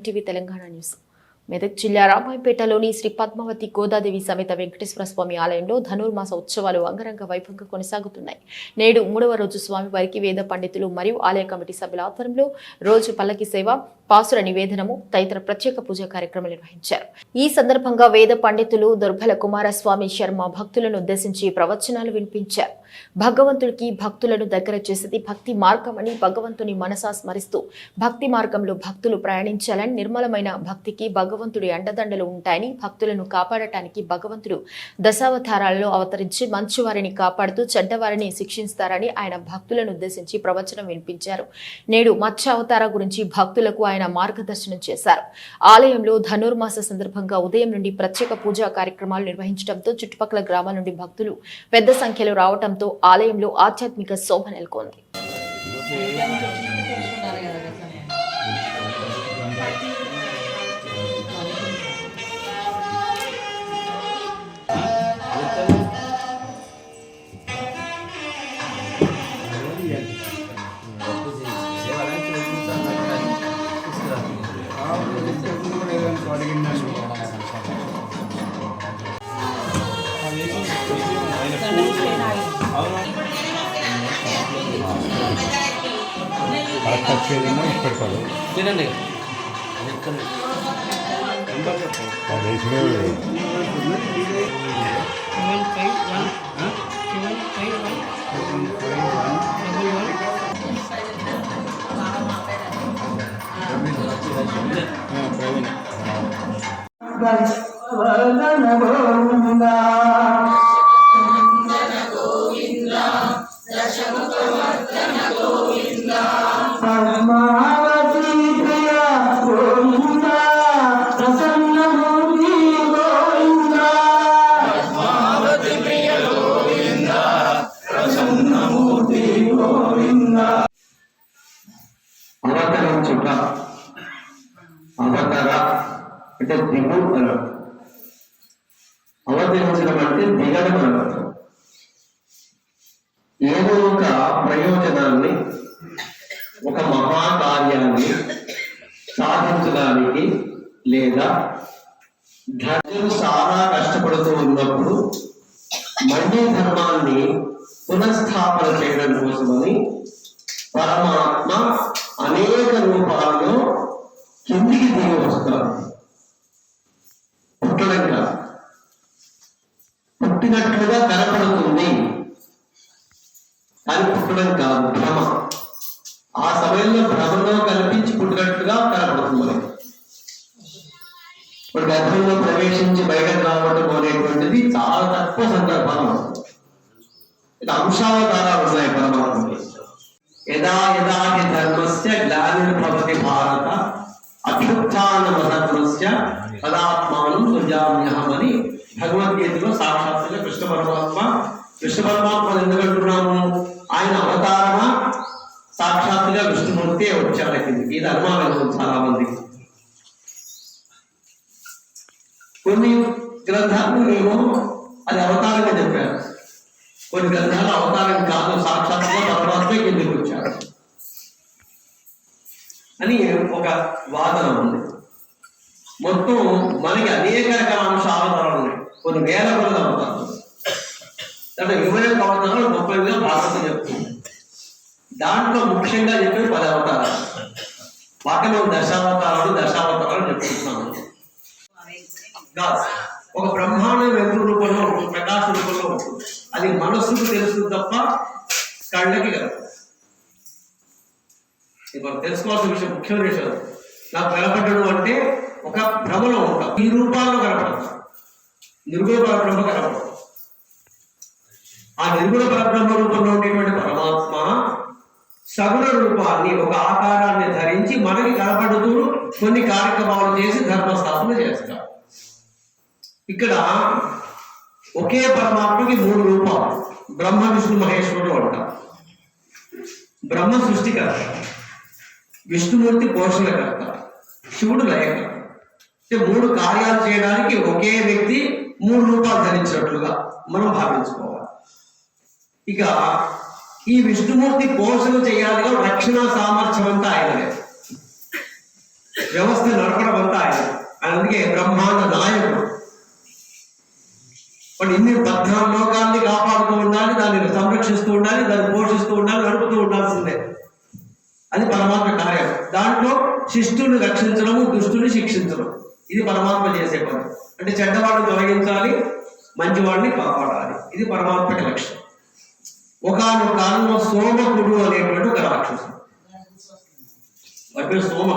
MTV Telangana news. Medak జిల్లా రామాయంపేటలోని శ్రీ పద్మావతి గోదాదేవి సమేత వెంకటేశ్వర స్వామి ఆలయంలో ధనుర్మాస ఉత్సవాలు అంగరంగ వైభవంగా కొనసాగుతున్నాయి. నేడు 3వ రోజు స్వామివారికి వేద పండితులు మరియు ఆలయ కమిటీ సభ్యుల ఆధ్వర్యంలో రోజు పల్లకి సేవ, పాసుర నివేదనము తదితర ప్రత్యేక పూజా కార్యక్రమాలు నిర్వహించారు. ఈ సందర్భంగా వేద పండితులు దుర్బల కుమారస్వామి శర్మ భక్తులను ఉద్దేశించి ప్రవచనాలు వినిపించారు. భగవంతుడికి భక్తులను దగ్గర చేసేది భక్తి మార్గం అని, భగవంతుని మనసా స్మరిస్తూ భక్తి మార్గంలో భక్తులు ప్రయాణించాలని, నిర్మలమైన భక్తికి భగవంతుడి అండదండలు ఉంటాయని, భక్తులను కాపాడటానికి భగవంతుడు దశావతారాలలో అవతరించి మంచివారిని కాపాడుతూ చెడ్డవారిని శిక్షిస్తారని ఆయన భక్తులను ఉద్దేశించి ప్రవచనం వినిపించారు. నేడు మత్స్య అవతార గురించి భక్తులకు ఆయన మార్గదర్శనం చేశారు. ఆలయంలో ధనుర్మాస సందర్భంగా ఉదయం నుండి ప్రత్యేక పూజా కార్యక్రమాలు నిర్వహించడంతో చుట్టుపక్కల గ్రామాల నుండి భక్తులు పెద్ద సంఖ్యలో రావడంతో ఆలయంలో ఆధ్యాత్మిక శోభ నెలకొంది. తినండి. అవతరించుట, అవతర అంటే దిగు అనర్థం. అవతరించడం అంటే దిగడం అనర్థం. ఏదో ఒక ప్రయోజనాన్ని, ఒక మహాకార్యాన్ని సాధించడానికి లేదా ధర్మం చాలా కష్టపడుతూ ఉన్నప్పుడు మళ్ళీ ధర్మాన్ని పునఃస్థాపన చేయడం కోసమని పరమాత్మ అనేక రూపాల్లో కిందికి దిగి వస్తారు. పుట్టడంగా పుట్టినట్లుగా కనపడుతుంది కానీ పుట్టడం కాదు, భ్రమ. ఆ సమయంలో భ్రమలో కనిపించి పుట్టినట్లుగా కనపడుతుంది. ఇప్పుడు గర్భంలో ప్రవేశించి బయటకు రావడం అనేటువంటిది చాలా తక్కువ సందర్భాలు. ఇది అంశావతారాలు ఉన్నాయి పరమాత్మకి. యదా యదా హి ధర్మస్య గ్లానిర్భవతి భారత అభ్యుత్థానమధర్మస్య తదాత్మానం సృజామ్యహం అని భగవద్గీతలో సాక్షాత్తుగా కృష్ణ పరమాత్మ ఎందుకంటున్నాము? ఆయన అవతారమా సాక్షాత్తుగా విష్ణుమూర్తి వచ్చాడు. ఇది అనుమానం చాలా మందికి. కొన్ని గ్రంథాలు ఏమో అది అవతారంగా చెప్పారు, కొన్ని గ్రంథాలు అవతారం కాదు, సాక్షాత్తుగా పరమాత్మే కిందికి వచ్చాడు అని ఒక వాదన ఉంది. మొత్తం మనకి అనేక రకాల అవతారాలు ఉన్నాయి, కొన్ని వేల కొద్ది అవతారాలు. అంటే 21 అవతారాలు 30గా భారతం చెప్తుంది. దాంట్లో ముఖ్యంగా చెప్పేది 10 అవతారాలు. వాటిలో దశావతారాలు చెప్పుకుంటున్నాము. ఒక బ్రహ్మాండం వెలుగు రూపంలో, ప్రకాశ రూపంలో ఉంటుంది. అది మనస్సుకు తెలుస్తుంది తప్ప కళ్ళకి కదా. ఇప్పుడు తెలుసుకోవాల్సిన విషయం, ముఖ్యమైన విషయం, నాకు కనపడడం అంటే ఒక భ్రమలో ఉంటాం. ఈ రూపాల్లో కనపడతాం, నిర్గుణ పరబ్రహ్మ కనపడతాం. ఆ నిర్గుణ పరబ్రహ్మ రూపంలో ఉండేటువంటి పరమాత్మ సగుణ రూపాన్ని, ఒక ఆకారాన్ని ధరించి మనకి కనపడుతూ కొన్ని కార్యక్రమాలు చేసి ధర్మస్థాపన చేస్తారు. ఇక్కడ ఒకే పరమాత్మకి 3 రూపాలు, బ్రహ్మ విష్ణు మహేశ్వరుడు అంటారు. బ్రహ్మ సృష్టికర్త, విష్ణుమూర్తి పోషణకర్త, శివుడు లయకర్త. అంటే 3 కార్యాలు చేయడానికి ఒకే వ్యక్తి 3 రూపాలు ధరించినట్లుగా మనం భావించుకోవాలి. ఇక ఈ విష్ణుమూర్తి పోషణ చేయాలిగా రక్షణ సామర్థ్యం అంతా ఆయనదే. వ్యవస్థ నడపడం అంతా ఆయన అందుకే బ్రహ్మాండ నాయకుడు. మరి ఇన్ని 14 లోకాన్ని కాపాడుతూ ఉండాలి, దాన్ని సంరక్షిస్తూ ఉండాలి, దాన్ని పోషిస్తూ ఉండాలి, నడుపుతూ ఉండాల్సిందే. అది పరమాత్మ కార్యం. దాంట్లో శిష్టుని రక్షించడము, దుష్టుని శిక్షించడం, ఇది పరమాత్మ చేసే పని. అంటే చెడ్డవాడిని తొలగించాలి, మంచివాడిని కాపాడాలి, ఇది పరమాత్మకి లక్ష్యం. ఒకనొక కాలంలో సోమకుడు అనేటువంటి ఒక రాక్షసుడు, వాడి పేరు సోమ.